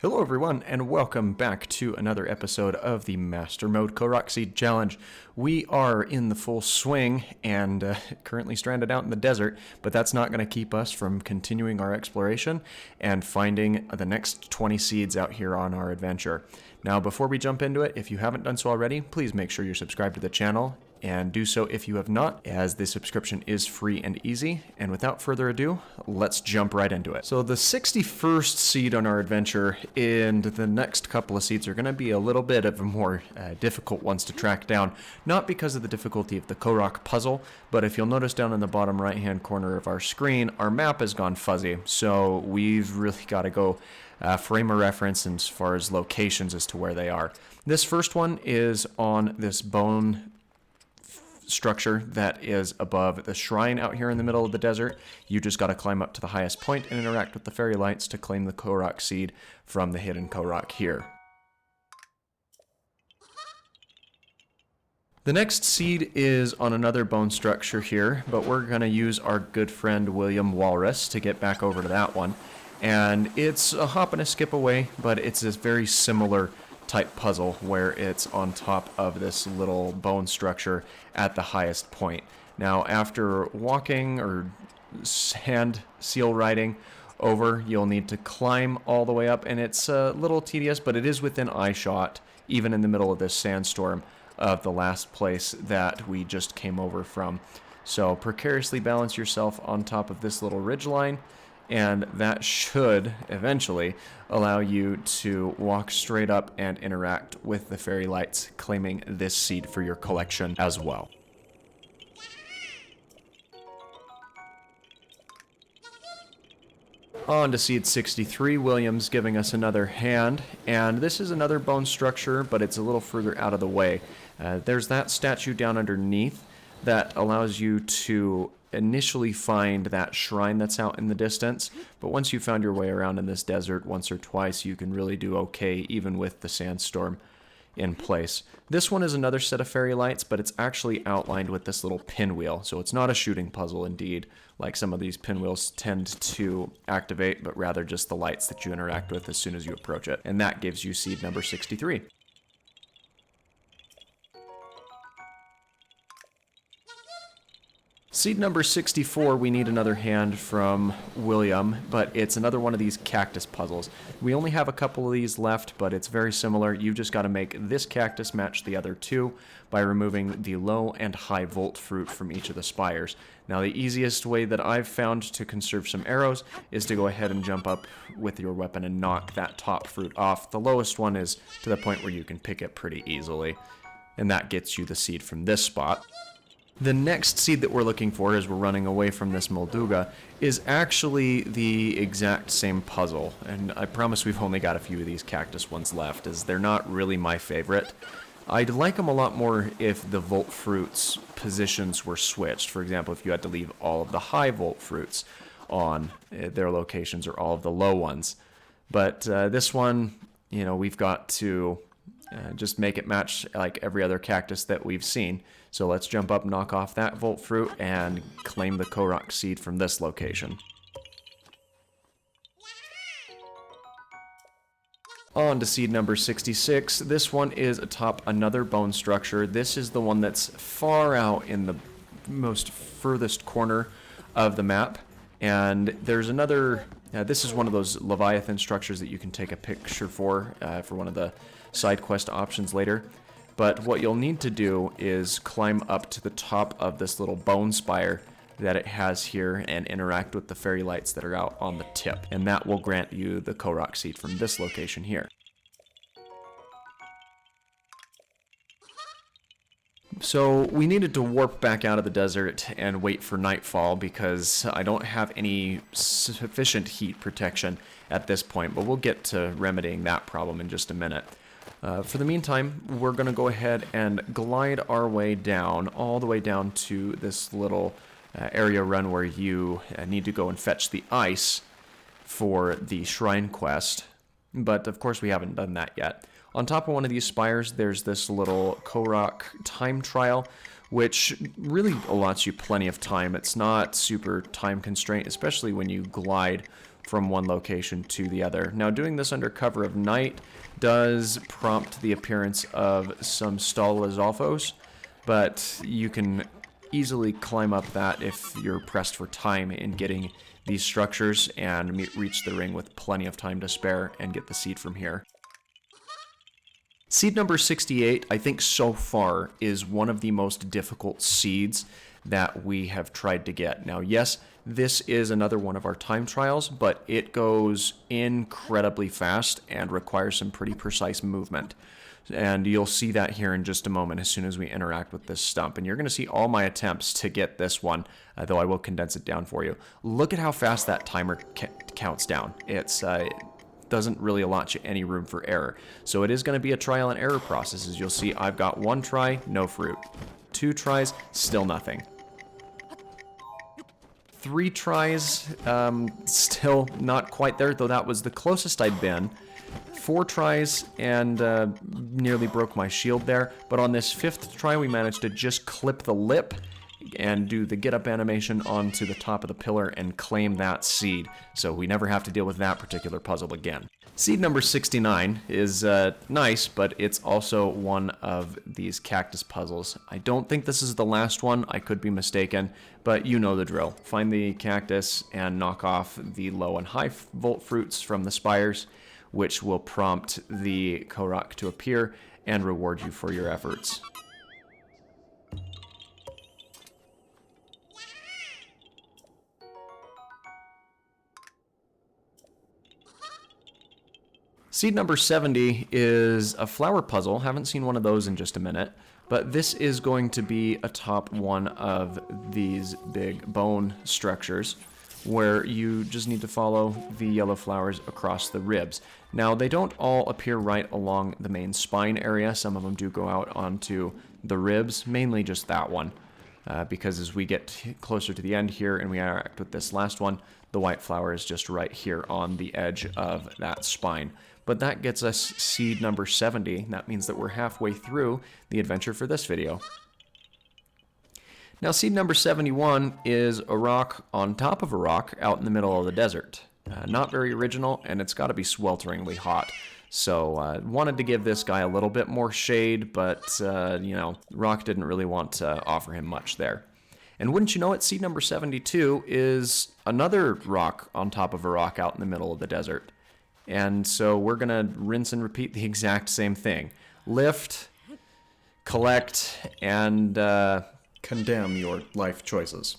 Hello everyone, and welcome back to another episode of the Master Mode Korok Seed Challenge. We are in the full swing and currently stranded out in the desert, but that's not going to keep us from continuing our exploration and finding the next 20 seeds out here on our adventure. Now, before we jump into it, if you haven't done so already, please make sure you're subscribed to the channel, and do so if you have not, as the subscription is free and easy. And without further ado, let's jump right into it. So the 61st seed on our adventure and the next couple of seeds are going to be a little bit of more difficult ones to track down. Not because of the difficulty of the Korok puzzle, but if you'll notice down in the bottom right hand corner of our screen, our map has gone fuzzy. So we've really got to go frame of reference as far as locations as to where they are. This first one is on this bone structure that is above the shrine out here in the middle of the desert. You just got to climb up to the highest point and interact with the fairy lights to claim the Korok seed from the hidden Korok here. The next seed is on another bone structure here, but we're going to use our good friend William Walrus to get back over to that one. And it's a hop and a skip away, but it's this very similar type puzzle where it's on top of this little bone structure at the highest point. Now, after walking or hand seal riding over, you'll need to climb all the way up, and it's a little tedious, but it is within eye shot, even in the middle of this sandstorm, of the last place that we just came over from. So precariously balance yourself on top of this little ridgeline, and that should eventually allow you to walk straight up and interact with the fairy lights, claiming this seed for your collection as well. On to seed 63, William's giving us another hand, and this is another bone structure, but it's a little further out of the way. There's that statue down underneath that allows you to initially find that shrine that's out in the distance, but once you've found your way around in this desert once or twice, you can really do okay even with the sandstorm in place. This one is another set of fairy lights, but it's actually outlined with this little pinwheel, so it's not a shooting puzzle indeed, like some of these pinwheels tend to activate, but rather just the lights that you interact with as soon as you approach it, and that gives you seed number 63. Seed number 64, we need another hand from William, but it's another one of these cactus puzzles. We only have a couple of these left, but it's very similar. You've just got to make this cactus match the other two by removing the low and high volt fruit from each of the spires. Now, the easiest way that I've found to conserve some arrows is to go ahead and jump up with your weapon and knock that top fruit off. The lowest one is to the point where you can pick it pretty easily, and that gets you the seed from this spot. The next seed that we're looking for as we're running away from this Molduga is actually the exact same puzzle, and I promise we've only got a few of these cactus ones left, as they're not really my favorite. I'd like them a lot more if the volt fruits positions were switched. For example, if you had to leave all of the high volt fruits on their locations or all of the low ones. But this one, you know, we've got to just make it match like every other cactus that we've seen. So let's jump up, knock off that volt fruit, and claim the Korok seed from this location. On to seed number 66. This one is atop another bone structure. This is the one that's far out in the most furthest corner of the map. And there's another, this is one of those Leviathan structures that you can take a picture for one of the side quest options later. But what you'll need to do is climb up to the top of this little bone spire that it has here and interact with the fairy lights that are out on the tip. And that will grant you the Korok seed from this location here. So we needed to warp back out of the desert and wait for nightfall because I don't have any sufficient heat protection at this point, but we'll get to remedying that problem in just a minute. For the meantime, we're going to go ahead and glide our way down, all the way down to this little area run where you need to go and fetch the ice for the shrine quest. But of course we haven't done that yet. On top of one of these spires, there's this little Korok time trial, which really allots you plenty of time. It's not super time constraint, especially when you glide from one location to the other. Now, doing this under cover of night does prompt the appearance of some Stalazolfos, but you can easily climb up that if you're pressed for time in getting these structures and reach the ring with plenty of time to spare and get the seed from here. Seed number 68, I think so far, is one of the most difficult seeds that we have tried to get. Now, yes, this is another one of our time trials, but it goes incredibly fast and requires some pretty precise movement. And you'll see that here in just a moment as soon as we interact with this stump. And you're going to see all my attempts to get this one, though I will condense it down for you. Look at how fast that timer counts down. It's doesn't really allot you any room for error. So it is going to be a trial and error process. As you'll see, I've got 1 try, no fruit. 2 tries, still nothing. 3 tries, still not quite there, though that was the closest I'd been. 4 tries, and nearly broke my shield there. But on this 5th try, we managed to just clip the lip and do the get up animation onto the top of the pillar and claim that seed. So we never have to deal with that particular puzzle again. Seed number 69 is nice, but it's also one of these cactus puzzles. I don't think this is the last one. I could be mistaken, but you know the drill. Find the cactus and knock off the low and high volt fruits from the spires, which will prompt the Korok to appear and reward you for your efforts. Seed number 70 is a flower puzzle. Haven't seen one of those in just a minute, but this is going to be atop one of these big bone structures where you just need to follow the yellow flowers across the ribs. Now, they don't all appear right along the main spine area. Some of them do go out onto the ribs, mainly just that one, because as we get closer to the end here and we interact with this last one, the white flower is just right here on the edge of that spine. But that gets us seed number 70. That means that we're halfway through the adventure for this video. Now, seed number 71 is a rock on top of a rock out in the middle of the desert. Not very original, and it's got to be swelteringly hot. So, wanted to give this guy a little bit more shade, but, you know, rock didn't really want to offer him much there. And wouldn't you know it, seed number 72 is another rock on top of a rock out in the middle of the desert. And so we're going to rinse and repeat the exact same thing. Lift, collect, and condemn your life choices.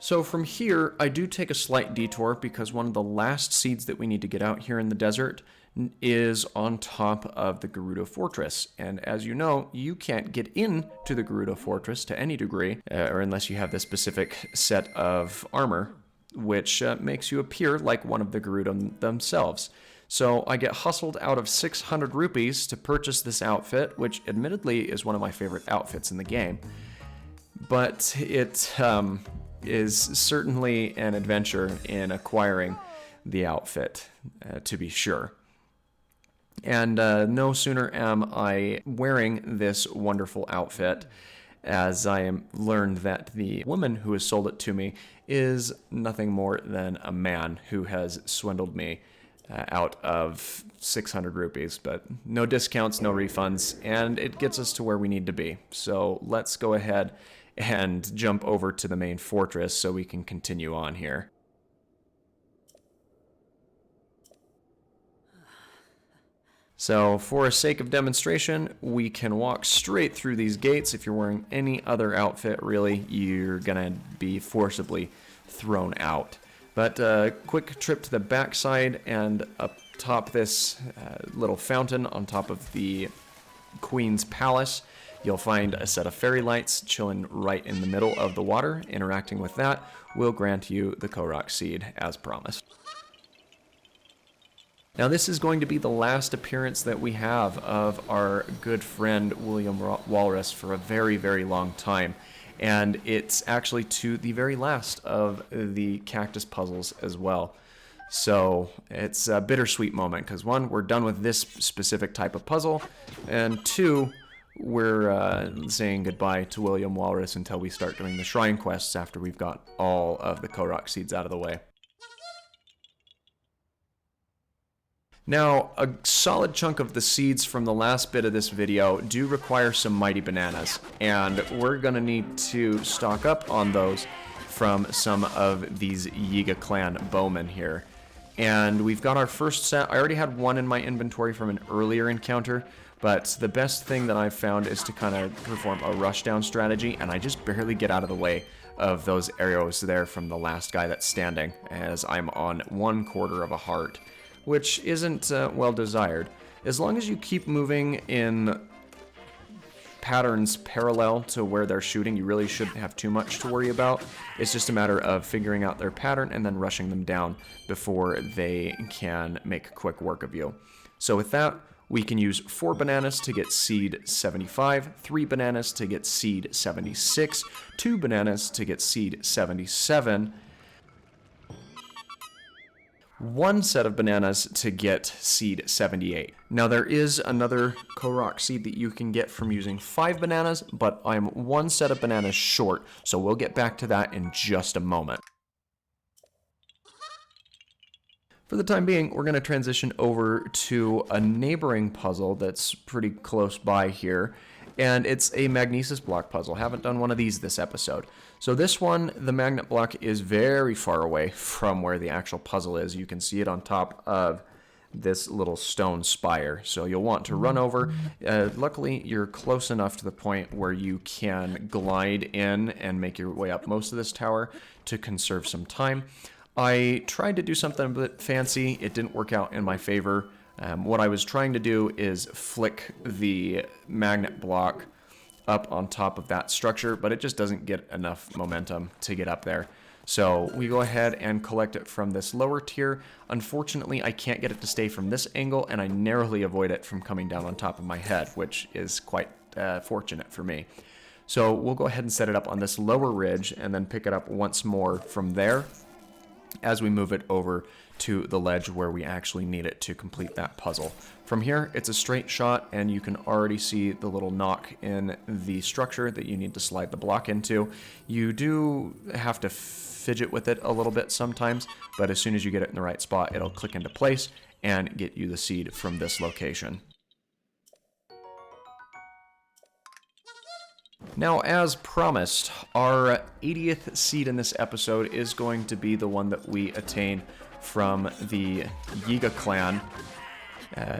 So from here, I do take a slight detour because one of the last seeds that we need to get out here in the desert is on top of the Gerudo Fortress. And as you know, you can't get into the Gerudo Fortress to any degree, or unless you have this specific set of armor, which makes you appear like one of the Gerudo themselves. So I get hustled out of 600 rupees to purchase this outfit, which admittedly is one of my favorite outfits in the game. But it is certainly an adventure in acquiring the outfit, to be sure. And no sooner am I wearing this wonderful outfit as I am learned that the woman who has sold it to me is nothing more than a man who has swindled me out of 600 rupees, but no discounts, no refunds, and it gets us to where we need to be. So let's go ahead and jump over to the main fortress so we can continue on here. So for a sake of demonstration, we can walk straight through these gates. If you're wearing any other outfit, really, you're gonna be forcibly thrown out. But a quick trip to the backside and up top this little fountain on top of the Queen's Palace. You'll find a set of fairy lights chilling right in the middle of the water. Interacting with that will grant you the Korok seed as promised. Now this is going to be the last appearance that we have of our good friend William Walrus for a very, very long time. And it's actually to the very last of the cactus puzzles as well. So it's a bittersweet moment because 1, we're done with this specific type of puzzle, and 2, we're saying goodbye to William Walrus until we start doing the shrine quests after we've got all of the Korok seeds out of the way. Now, a solid chunk of the seeds from the last bit of this video do require some mighty bananas, and we're going to need to stock up on those from some of these Yiga clan bowmen here. And we've got our first set. I already had one in my inventory from an earlier encounter, but the best thing that I've found is to kind of perform a rushdown strategy, and I just barely get out of the way of those arrows there from the last guy that's standing, as I'm on 1/4 of a heart, which isn't well desired. As long as you keep moving in patterns parallel to where they're shooting, you really shouldn't have too much to worry about. It's just a matter of figuring out their pattern and then rushing them down before they can make quick work of you. So with that, we can use 4 bananas to get seed 75, 3 bananas to get seed 76, 2 bananas to get seed 77, 1 set of bananas to get seed 78. Now there is another Korok seed that you can get from using 5 bananas, but I'm 1 set of bananas short, so we'll get back to that in just a moment. For the time being, we're going to transition over to a neighboring puzzle that's pretty close by here, and it's a magnesis block puzzle. Haven't done one of these this episode. So this one, the magnet block is very far away from where the actual puzzle is. You can see it on top of this little stone spire. So you'll want to run over. Luckily, you're close enough to the point where you can glide in and make your way up most of this tower to conserve some time. I tried to do something a bit fancy. It didn't work out in my favor. What I was trying to do is flick the magnet block up on top of that structure, but it just doesn't get enough momentum to get up there. So we go ahead and collect it from this lower tier. Unfortunately, I can't get it to stay from this angle, and I narrowly avoid it from coming down on top of my head, which is quite fortunate for me. So we'll go ahead and set it up on this lower ridge and then pick it up once more from there as we move it over to the ledge where we actually need it to complete that puzzle. From here, it's a straight shot, and you can already see the little knock in the structure that you need to slide the block into. You do have to fidget with it a little bit sometimes, but as soon as you get it in the right spot, it'll click into place and get you the seed from this location. Now, as promised, our 80th seed in this episode is going to be the one that we attain from the Yiga clan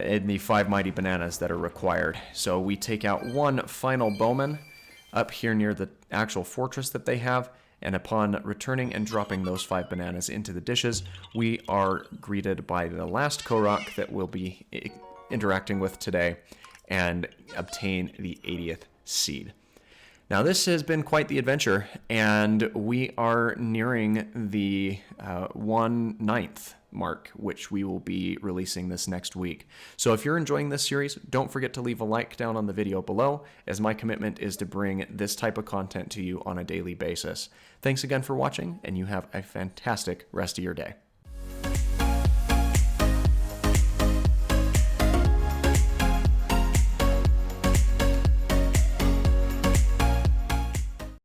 in the 5 mighty bananas that are required. So we take out 1 final bowman up here near the actual fortress that they have, and upon returning and dropping those 5 bananas into the dishes, we are greeted by the last Korok that we'll be interacting with today and obtain the 80th seed. Now this has been quite the adventure, and we are nearing the 1/9 mark, which we will be releasing this next week. So if you're enjoying this series, don't forget to leave a like down on the video below, as my commitment is to bring this type of content to you on a daily basis. Thanks again for watching, and you have a fantastic rest of your day.